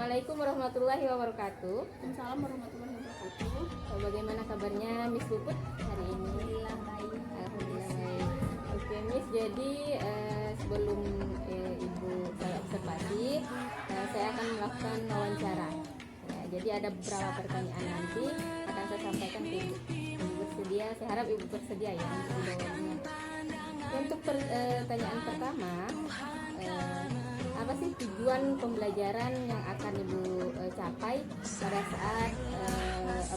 Assalamualaikum warahmatullahi wabarakatuh. Waalaikumsalam warahmatullahi wabarakatuh. Bagaimana kabarnya Miss Puput hari ini? Alhamdulillah baik. Alhamdulillah baik. Oke Miss, jadi sebelum Ibu saya observasi, saya akan melakukan wawancara. Ya, jadi ada beberapa pertanyaan nanti akan saya sampaikan ke Ibu. Ibu bersedia? Saya harap Ibu bersedia ya untuk dijawabnya. Untuk pertanyaan pertama, apa sih tujuan pembelajaran yang akan Ibu capai pada saat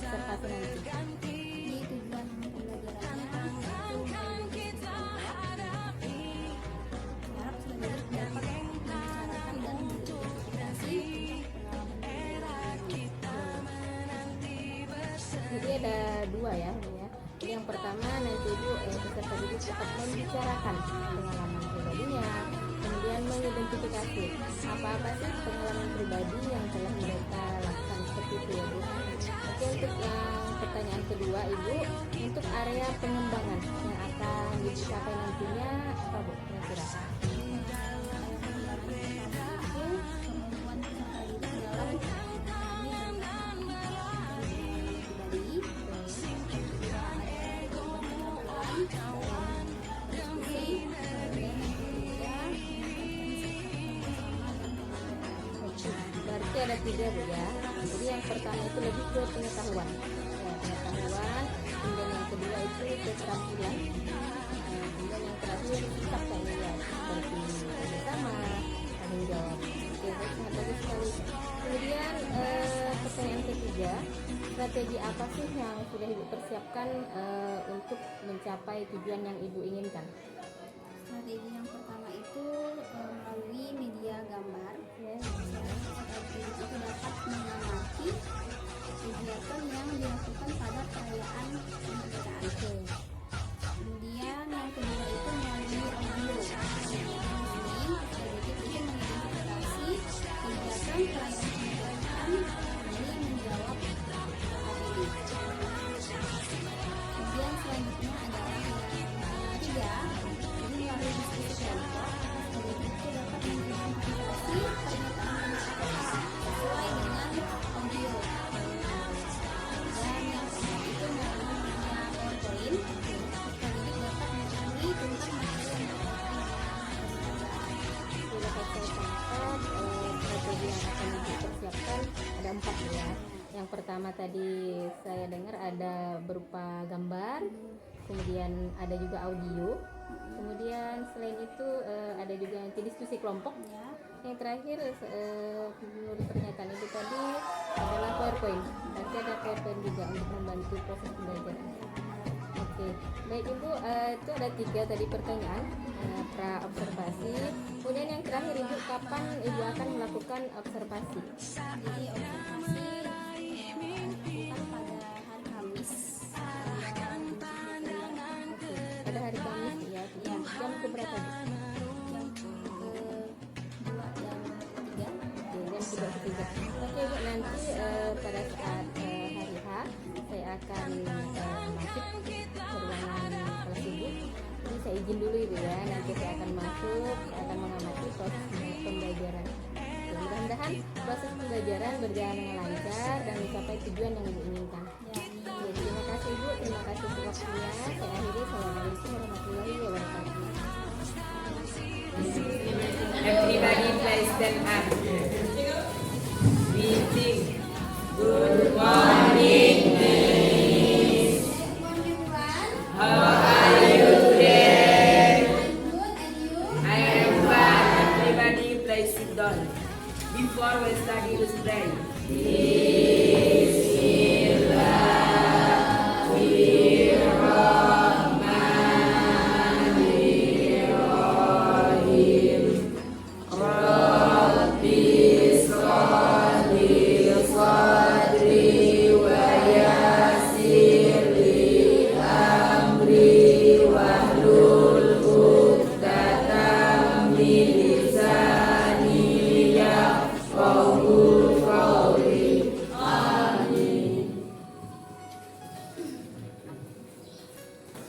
observasi nanti? Jadi tujuan pembelajarannya itu harap sebagai dapat membicarakan dan mengidentifikasi pengalaman pembelajaran. Jadi ada dua ya. Jadi yang pertama nanti Ibu peserta didik dapat membicarakan pengalaman pribadinya, kemudian mengidentifikasi apa-apa sih pengalaman pribadi yang telah mereka lakukan seperti itu ya Bu. Oke, untuk yang pertanyaan kedua Ibu, untuk area pengembangan yang akan dicapai nantinya apa Bu kira-kira? Kemampuan peserta didik dalam Berarti ada tiga Bu ya. Jadi yang pertama itu lebih ke pengetahuan, pengetahuan. Kemudian yang kedua itu keterampilan. Kemudian yang terakhir sikap kayaknya seperti bersama, tanggung jawab. Oke, baik, sangat bagus sekali. Kemudian pertanyaan ketiga, strategi apa sih yang sudah Ibu persiapkan untuk mencapai tujuan yang Ibu inginkan? strategi yang pertama itu melalui media gambar. Ya. Strategi itu dapat mengamati kegiatan yang dilakukan pada perayaan kemerdekaan. Oke. Kemudian yang kedua itu melalui audio. Di sini strategi itu mengidentifikasi kegiatan perayaan kemerdekaan dari menjawab materi. Kemudian selanjutnya adalah yang ketiga, jadi melalui diskusi kelompok. Strategi itu dapat mengidentifikasi pernyataan sesuai dengan audio. Dan yang keempat itu melalui media PowerPoint. Strategi dapat mengetahui tentang materi yang Sudah saya catat strategi yang akan dipersiapkan ada 4 ya. Yang pertama tadi saya dengar ada berupa gambar, kemudian ada juga audio, kemudian selain itu ada juga nanti diskusi kelompok. ya. Yang terakhir menurut pernyataan Ibu tadi adalah PowerPoint. Nanti ada PowerPoint juga untuk membantu proses pembelajaran. Oke, baik Ibu, itu ada 3 tadi pertanyaan pra observasi. Kemudian yang terakhir Ibu, kapan Ibu akan melakukan observasi? Jadi observasi dilakukan pada hari Kamis. Oke, pada hari Kamis ya. Jam keberapa Bu? Jam ke-2 dan ke-3. Oke, jam sudah ketiga. Oke Bu, nanti pada saat hari H saya akan masuk ke ruangan kelas Ibu. Jadi saya izin dulu Ibu ya. Nanti saya akan masuk, saya akan mengamati proses pembelajaran. Oke, mudah-mudahan proses pembelajaran berjalan dengan lancar dan mencapai tujuan yang Ibu inginkan. Oke, terima kasih Ibu, terima kasih untuk waktunya. Saya akhiri. Assalamualaikum warahmatullahi wabarakatuh. Everybody please stand up. Meeting. Good morning, Miss. Good morning everyone. How are you today? I'm good and you? I am fine. Everybody please sit down. Before we study, let's pray.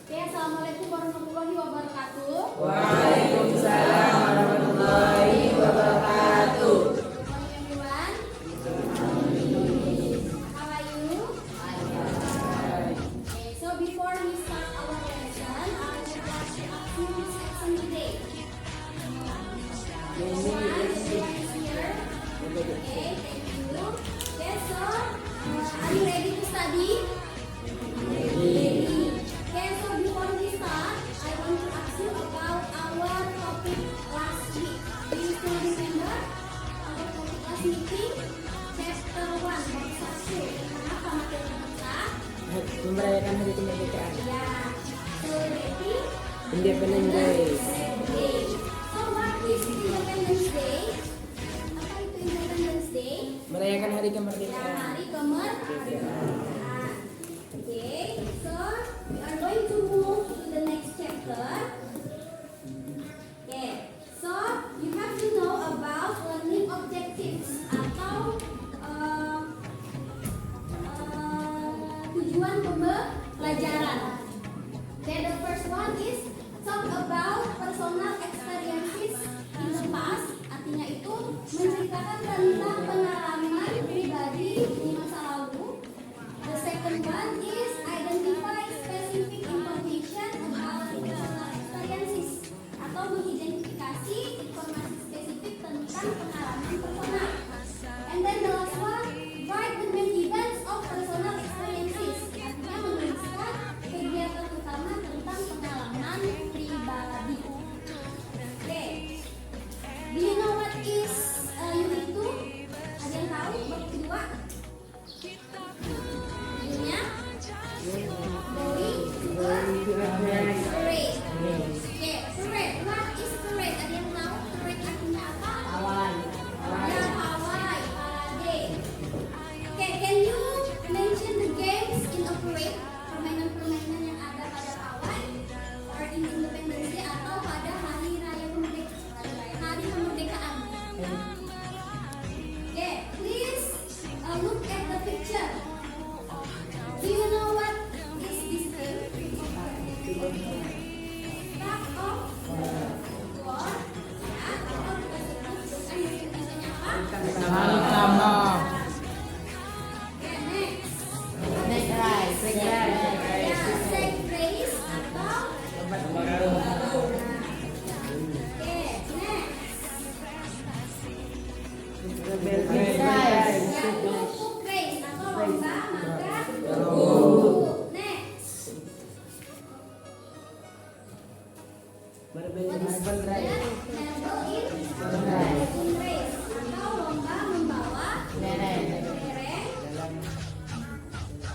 Oke, assalamualaikum warahmatullahi wabarakatuh. Waalaikumsalam warahmatullahi wabarakatuh. Good morning everyone. Independence Day. Day. So what is Independence Day? Apa itu Independence Day? Merayakan hari Ya, kemerdekaan. hari kemerdekaan. Okay, so we are going to move to the next chapter. Okay, so you have to know about learning objectives atau tujuan pembelajaran. Then the first one is talk about personal experiences in the past. Artinya itu menceritakan tentang pengalaman pribadi di masa lalu. The second one is identify specific information about personal experiences atau mengidentifikasi informasi spesifik tentang pengalaman personal. And then the last one, write the main events of personal experiences. Artinya menuliskan kegiatan utama tentang pengalaman pribadi. Okay. Do you know what is unit 2? Ada yang tahu bab kedua? Judulnya Going to a Parade. Okay, parade. What is parade? Ada yang tahu parade artinya apa? Ya, pawai, parade. Okay, can you mention the games in a parade? Permainan-permainan yang ada pada pawai, or in Independence Day atau pada hari raya kemerdekaan. Okay, please look at the picture. Do you know what is this game? Stack of war. Ya, atau kita sebut Indonesianya apa? Okay, next. Ya, sack race atau okay, next. Ya, kerupuk race atau lomba makan kerupuk. Next. What is Marble in race atau lomba membawa lereng.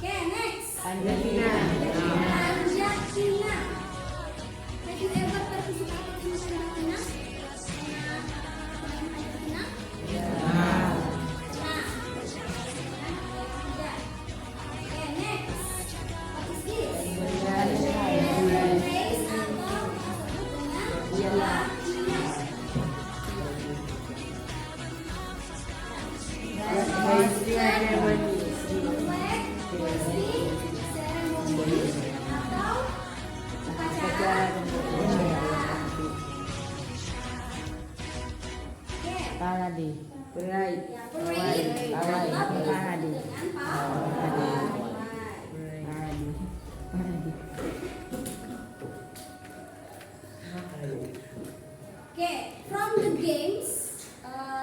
Okay, next. Panjat pinang. Have you ever participated in panjat pinang? Panjat pinang? Nah. Okay, next. What is this? Elephant race atau disebut dengan balap pinang. Flag hoisting ceremony atau upacara bendera. Okay. Parade. Ya, parade atau disebut dengan pawai. Okay, from the games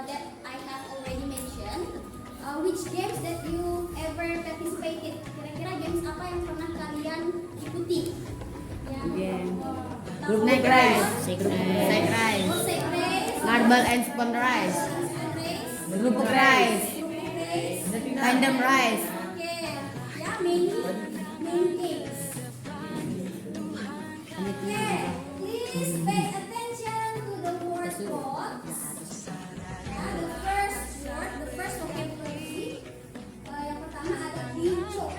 that I have already mentioned, which games that you ever participated? Kira-kira games apa yang pernah kalian ikuti? Group neck race, sack race, Oh, sack race, marble and spoon race, group race, tandem race. Okay, ya, many games. Okay, please pay attention to the word codes. Ya, the first vocabulary. Yang pertama ada bincok.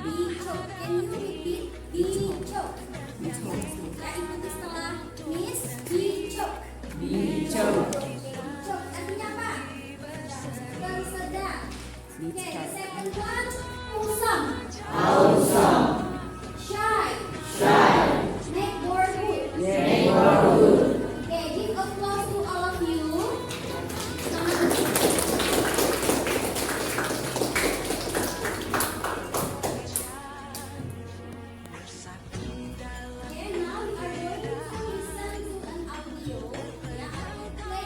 Bincok. Can you repeat? Bincok. Ya, ikuti setelah Miss. Bincok. Bincok artinya apa? Bersedang. Okay, the second one, awesome. Shy. Neighborhood. Okay, give applause to all of you. Okay, now we are going to listen to an audio. Yeah, I will play a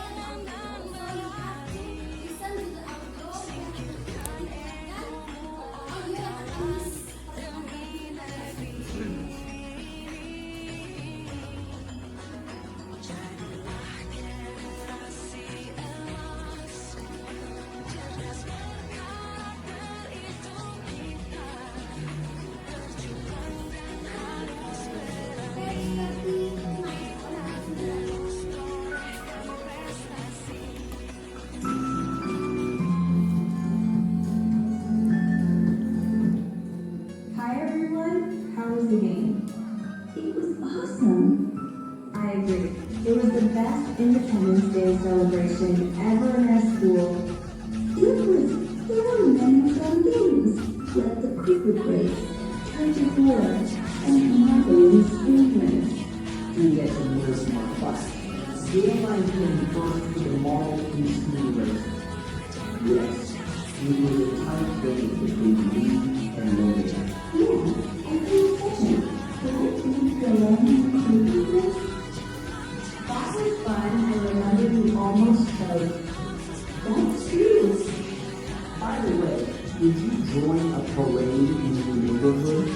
awesome. I agree. It was the best Independence Day celebration ever in our school. There were many fun games, like the cricket race, tug of war, and marble spoon. You get to know smart class. Did I came first to the model in school race? Yes, it was a tight game between me and Romeo. Yeah, and pay attention. Did I beat the lemon cricket race? That was fun. I remember you almost choked. That's true. By the way, did you join a parade in your neighborhood?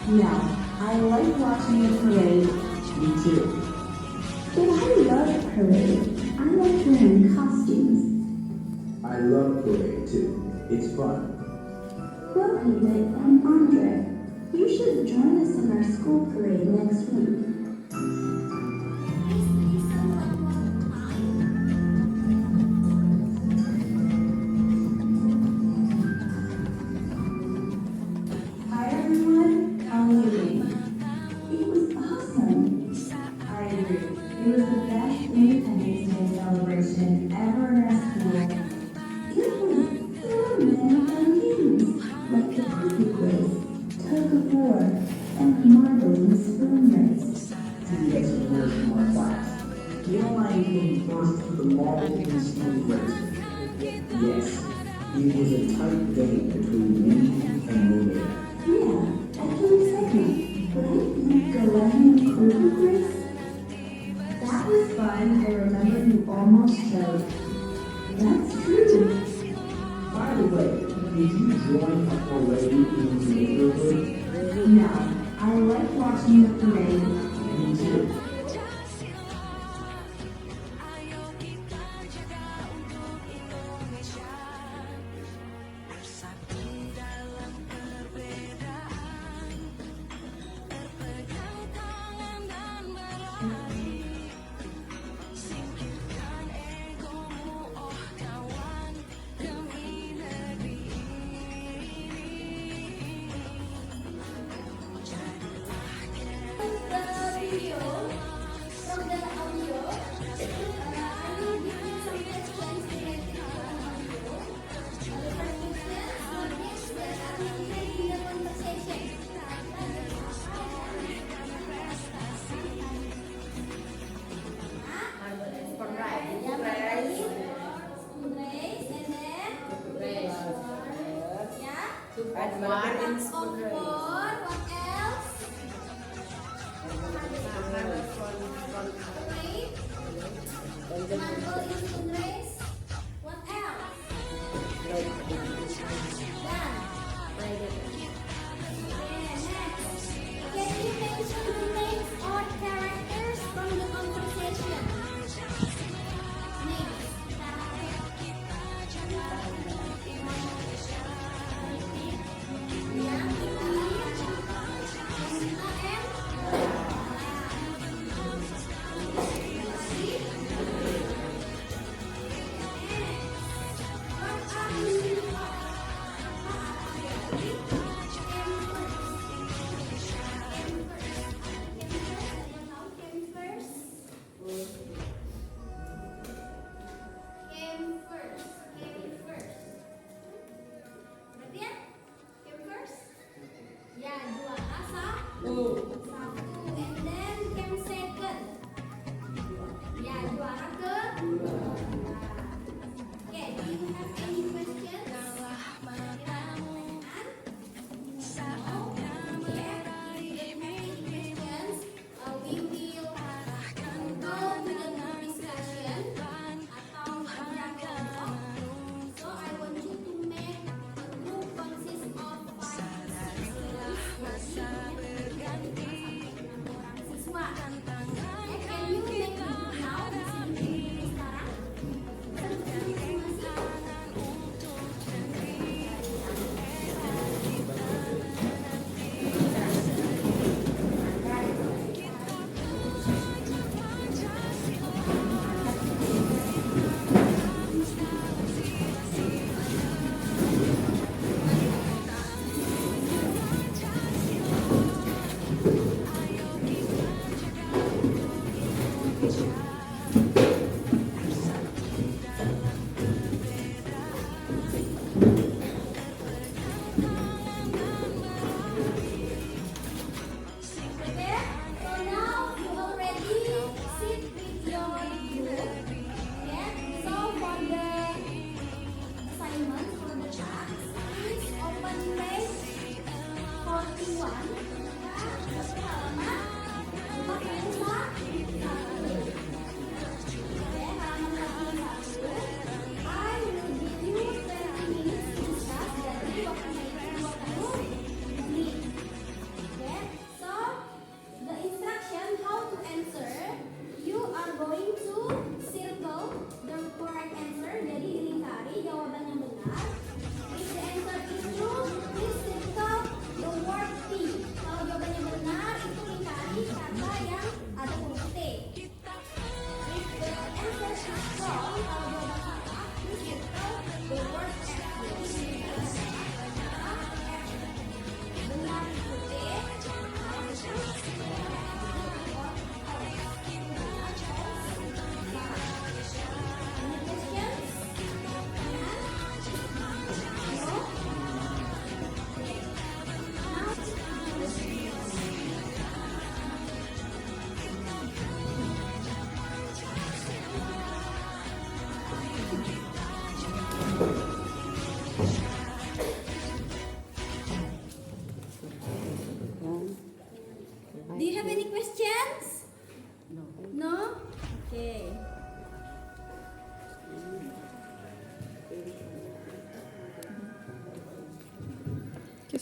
No, I like watching the parade. Me too. But I love parade. I like wearing costumes. I love parade too. It's fun. Well, David and Andre, you should join us in our school parade next week. Hi everyone, how are you doing? It was awesome. I agree. It was the best Independence Day celebration ever in our school. There were many fun games, like the cricket race, tug of war, and marble and spoon race. You get to know smart class. Did I came first to the model in school race? Yes, it was a tight game between me and Romeo. Yeah, I came second, but I beat the lemon cricket race. That was fun. I remember you almost choked. That's true. By the way, did you join a parade in your neighborhood? No, I like watching the parade. Me too.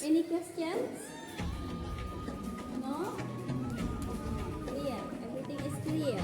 Any questions? No? Clear. Everything is clear.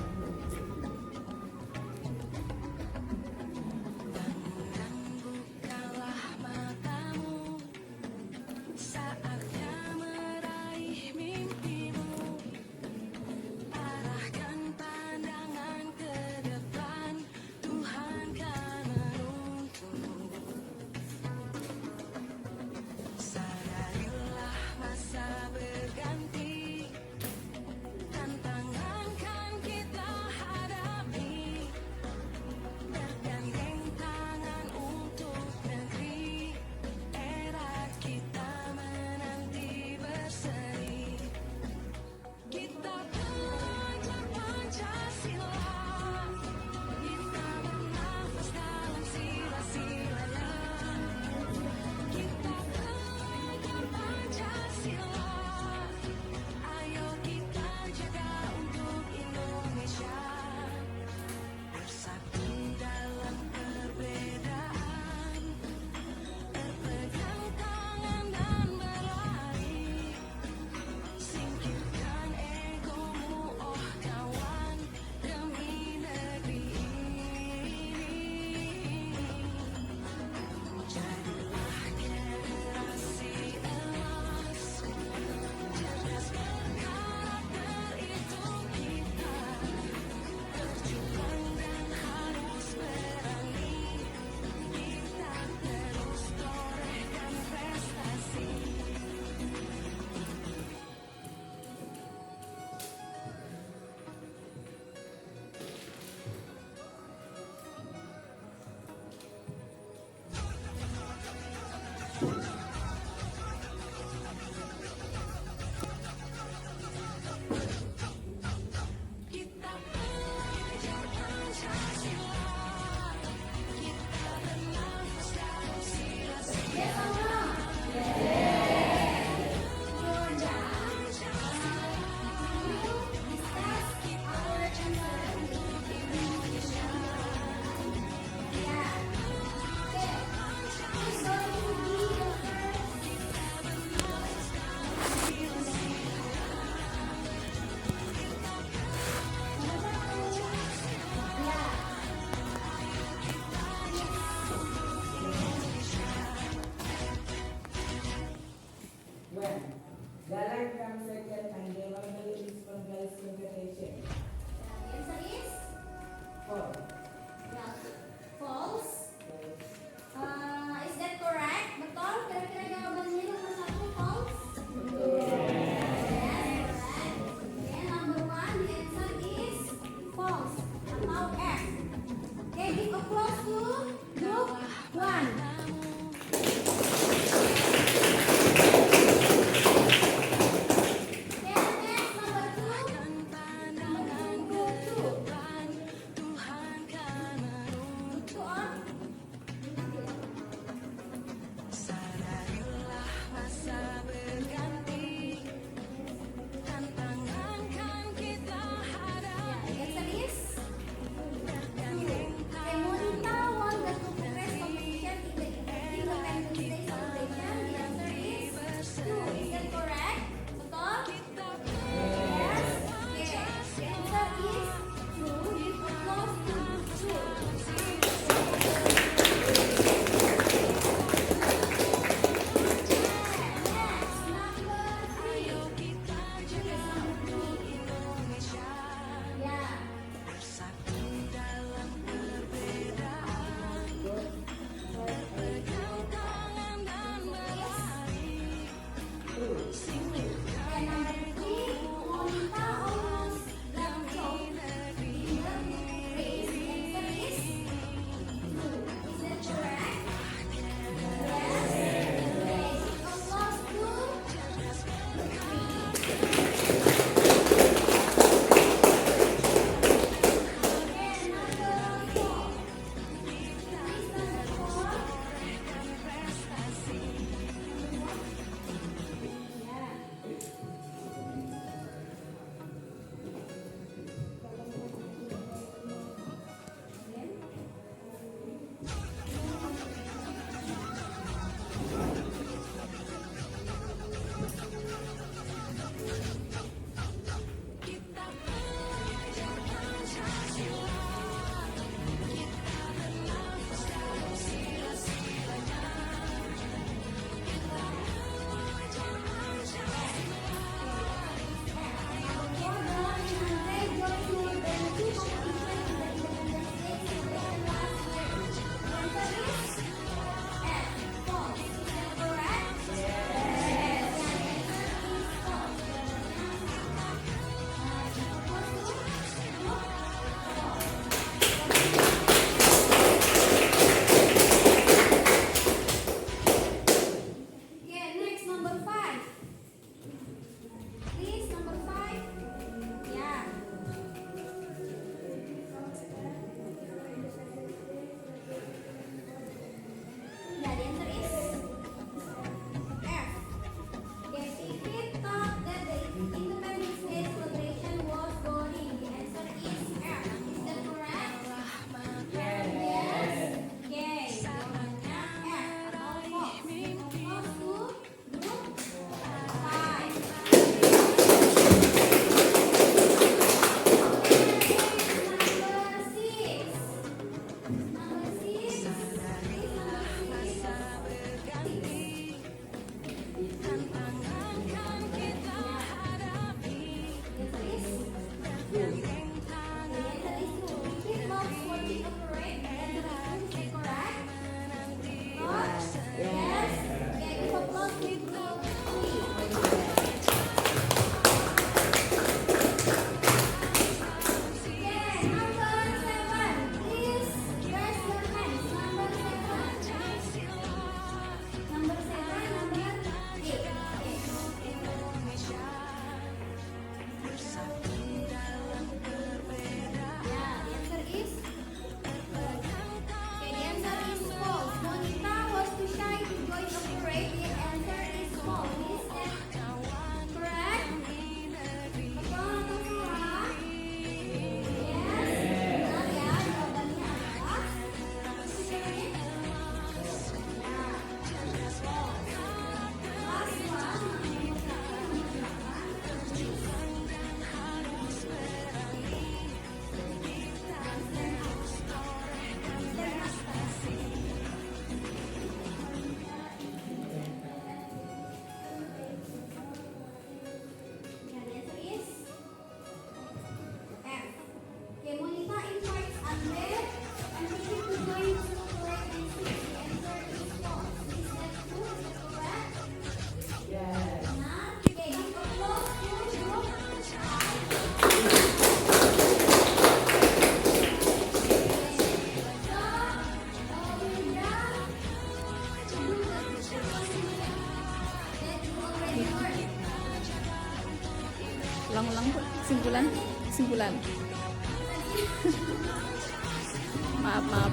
kesimpulan. Maaf.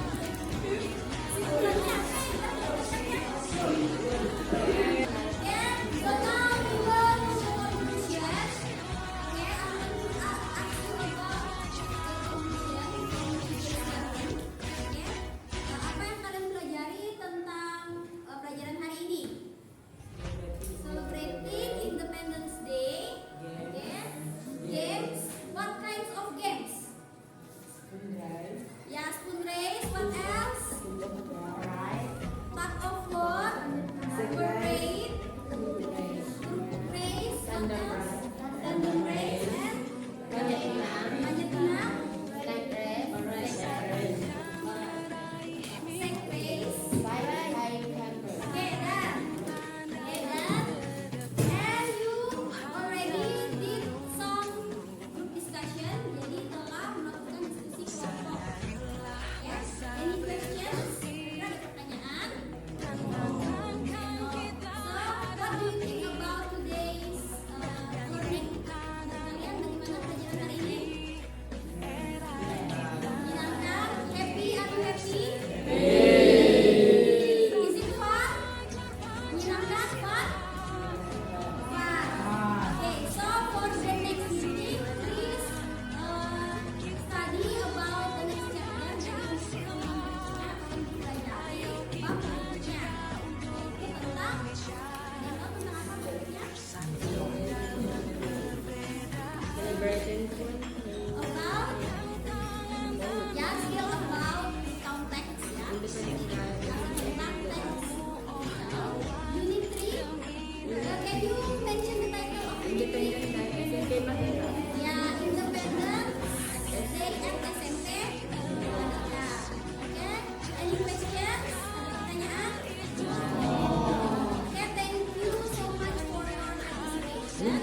Apa yang kalian pelajari tentang pelajaran hari ini? Celebrating Independence Day. Okay. Games. What kinds of games? Yeah, spoon race. What else? Tug of war. Parade. Group race. What else? Tandem race and panjat pinang. Sack race. Okay, done. And you already did some group discussion. Jadi telah melakukan diskusi kelompok. Yes. Any questions? Ada pertanyaan? So, what do you think about today's learning? Kalian bagaimana pelajaran hari ini? Menyenangkan? Happy? Are you happy? Is it fun? Menyenangkan? Fun? Okay, so for the next meeting, please study about the next chapter. Jadi akan dipelajari bab berikutnya. Itu tentang apa berikutnya? About ya, still about context ya. Tentang teks. Unit 3. Can you mention the title of Unit 3? Ya, Independence Day at SMP. Ya. Oke. Any questions? Ada pertanyaan? Oke, thank you so much for your participation.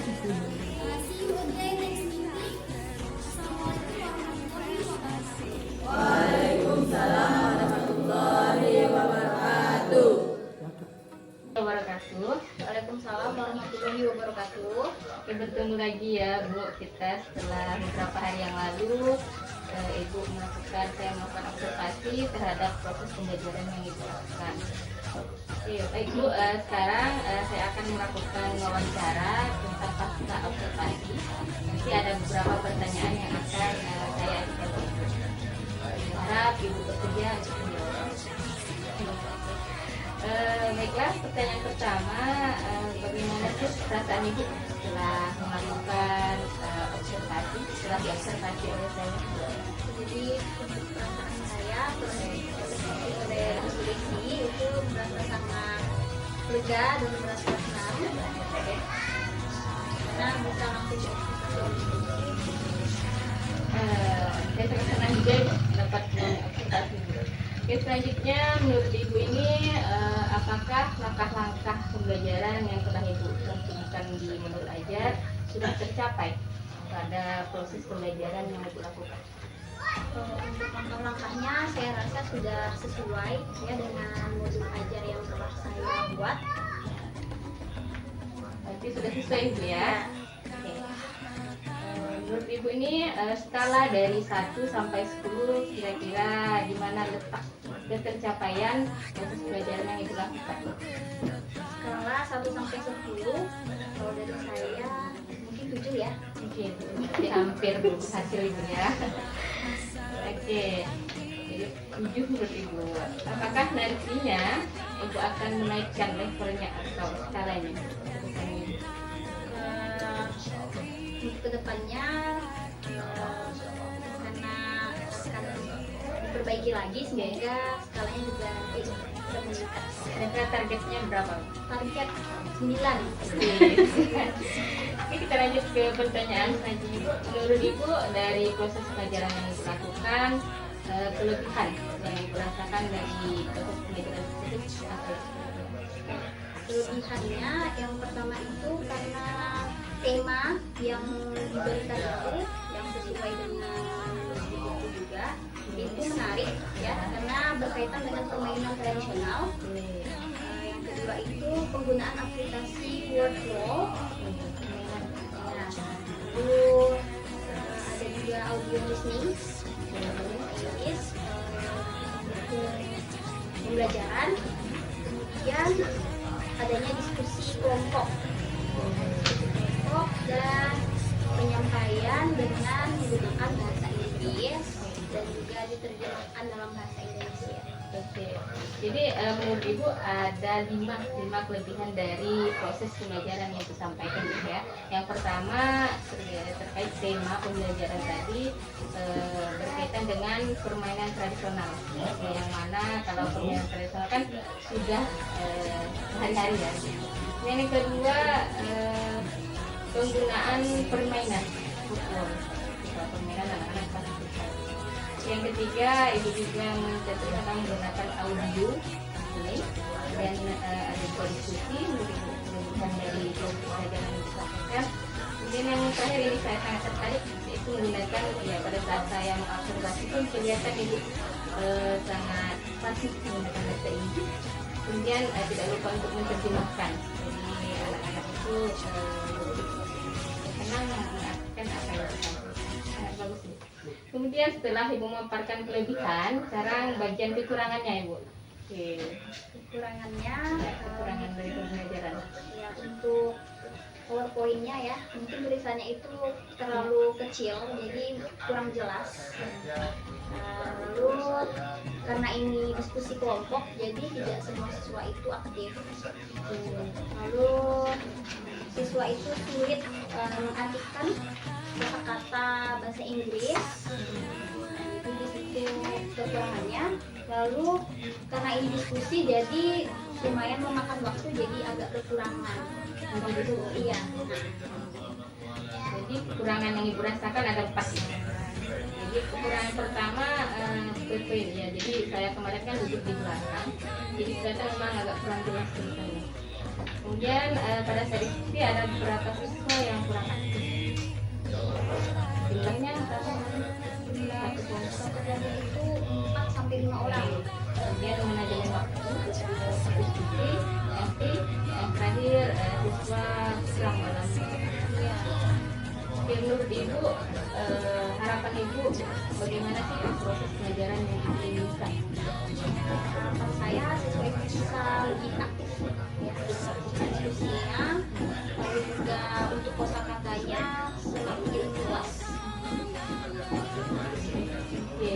See you again next meeting. Assalamualaikum warahmatullahi wabarakatuh. Wabarakatuh. Waalaikumsalam warahmatullahi wabarakatuh. Oke, bertemu lagi ya Bu, kita setelah beberapa hari yang lalu Ibu saya melakukan observasi terhadap proses pembelajaran yang Ibu lakukan. Oke, baik Bu, sekarang saya akan melakukan wawancara tentang pasca observasi. Nanti ada beberapa pertanyaan yang akan saya ajukan. Harap Ibu bersedia untuk menjawab. Baiklah, pertanyaan pertama, bagaimana sih perasaan Ibu setelah melakukan observasi, setelah diobservasi oleh saya? Jadi untuk perasaan saya oleh diskusi itu merasa sangat lega dan merasa senang karena bisa langsung diobservasi. Saya sangat senang juga dapat mengobservasi. Oke, selanjutnya menurut Ibu ini apakah langkah-langkah pembelajaran yang telah Ibu lakukan di Modul Ajar sudah tercapai pada proses pembelajaran yang Ibu lakukan? Untuk langkah-langkahnya saya rasa sudah sesuai ya dengan modul ajar yang telah saya buat. Berarti sudah sesuai Ibu ya? Oke. Menurut Ibu ini skala dari 1 sampai 10 kira-kira di mana letak ketercapaian proses pembelajaran yang Ibu lakukan? Skala 1 sampai 10, kalau dari saya mungkin 7 ya. Oke, berarti hampir berhasil Ibu ya. Oke, jadi 7 menurut Ibu. Apakah nantinya Ibu akan menaikkan levelnya atau skalanya? Untuk kedepannya karena akan diperbaiki lagi sehingga skalanya juga nanti bisa meningkat. Kira-kira targetnya berapa? Target 9. Oke, kita lanjut ke pertanyaan selanjutnya Ibu. Menurut Ibu dari proses pelajaran yang Ibu lakukan, kelebihan yang Ibu rasakan dari proses pelajaran tersebut apa? Kelebihannya yang pertama itu karena tema yang diberikan itu yang sesuai dengan buku juga itu menarik ya karena berkaitan dengan permainan tradisional. Yang kedua itu penggunaan aplikasi Wordflow. Nah, lalu Jadi menurut Ibu ada lima kelebihan dari proses pembelajaran yang disampaikan ya. Yang pertama terkait tema pembelajaran tadi berkaitan dengan permainan tradisional. Yang mana kalau permainan tradisional kan sudah sehari-hari ya. Yang kedua penggunaan permainan football, permainan anak-anak kelas 3. Yang ketiga, Ibu juga menceritakan menggunakan audio ini dan ada diskusi menunjukkan dari pelajaran yang disampaikan. Kemudian yang terakhir ini saya sangat tertarik yaitu menggunakan ya pada saat saya mengobservasi pun kelihatan Ibu sangat fasih menggunakan bahasa Inggris. Kemudian tidak lupa untuk menerjemahkan. Jadi anak-anak itu senang mengartikan apa yang disampaikan. Bagus Ibu. Kemudian setelah Ibu memaparkan kelebihan, sekarang bagian kekurangannya Ibu. Oke. Kekurangannya Kekurangan dari pembelajaran. ya untuk PowerPoint-nya ya, mungkin tulisannya itu terlalu kecil jadi kurang jelas. Lalu karena ini diskusi kelompok jadi tidak semua siswa itu aktif. Lalu siswa itu sulit mengartikan kata-kata bahasa Inggris. Itu di situ kekurangannya. Lalu karena ini diskusi jadi lumayan memakan waktu jadi agak kekurangan. Begitu, iya. Jadi kekurangan yang Ibu rasakan ada 4. Jadi kekurangan pertama PowerPoint ya. Jadi saya kemarin kan duduk di belakang. Jadi ternyata memang agak kurang jelas tulisannya. Kemudian pada saat diskusi ada beberapa siswa yang kurang aktif. Jumlahnya satu kelompok Itu 4 sampai 5 orang. kemudian manajemen waktu diskusi yang terakhir siswa kurang dalam Iya. Oke, menurut Ibu harapan Ibu bagaimana sih proses pelajaran yang diinginkan? Harapan saya siswa itu bisa lebih aktif ya, diskusinya, lalu juga untuk kosakatanya semakin luas. Oke,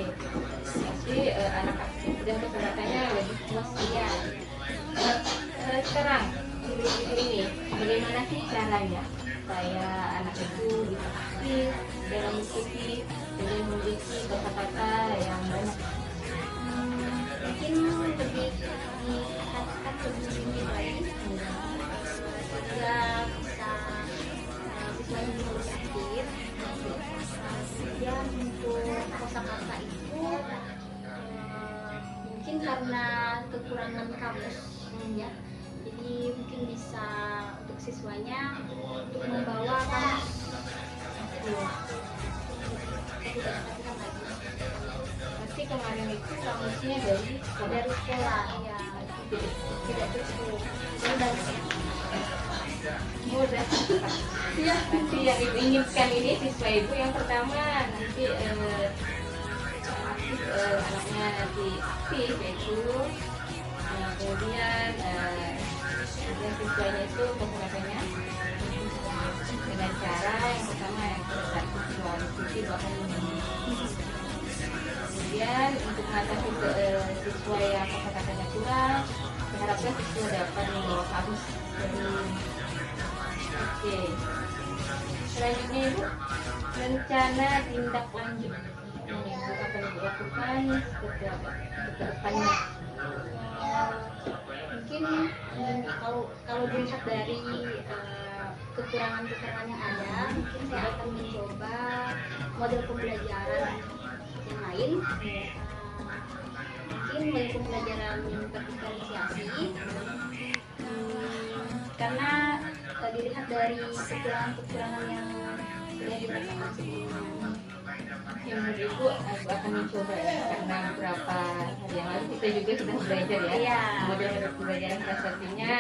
jadi anak aktif dan kosakatanya lebih luas ya. Sekarang ini bagaimana sih caranya supaya anak itu bisa aktif dalam diskusi dan memiliki kosakata yang banyak? Mungkin lebih ditingkatkan lebih lagi sehingga bisa siswanya bisa lebih aktif. Kemudian untuk kosakata itu mungkin karena kekurangan kamus ya, jadi mungkin bisa untuk siswanya untuk membawa kamus Pasti kemarin itu kamusnya dari sekolah ya, tidak cukup dan mudah. Ya, nanti yang Ibu inginkan ini siswa Ibu yang pertama nanti anaknya nanti aktif yaitu kemudian siswanya itu kosakatanya dengan cara yang pertama yang visual diskusi bahkan kemudian untuk mengatasi siswa yang kosakatanya kurang diharapkan siswa dapat membawa kamus dari. Oke. Selanjutnya Ibu, rencana tindak lanjut yang Ibu akan Ibu lakukan seperti apa ke depannya? mungkin kalau dilihat dari kekurangan-kekurangan yang ada, mungkin saya akan mencoba model pembelajaran yang lain. Mungkin model pembelajaran terdiferensiasi. Karena dilihat dari kekurangan-kekurangan yang sudah dirasakan sebelumnya. Yang menurut Ibu akan mencoba ya, karena beberapa hari yang lalu kita juga sudah belajar ya, Iya. model pembelajaran salah satunya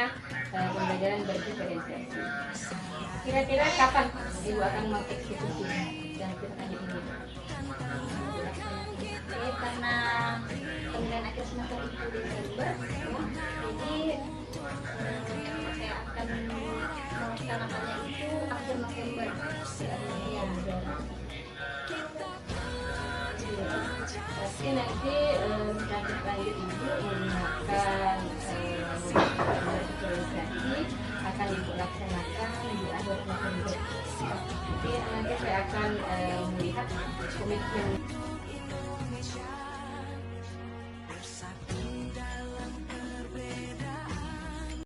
pembelajaran berdiferensiasi. Kira-kira kapan Ibu akan mengeksekusi dan tindakan ini? Oke, karena pemilihan akhir semester itu Desember, ya, jadi saya akan melaksanakannya itu akhir November. Ya, pasti nanti lanjut ibu menggunakan sosialisasi akan ibu laksanakan di akhir November. Nanti saya akan melihat komitmen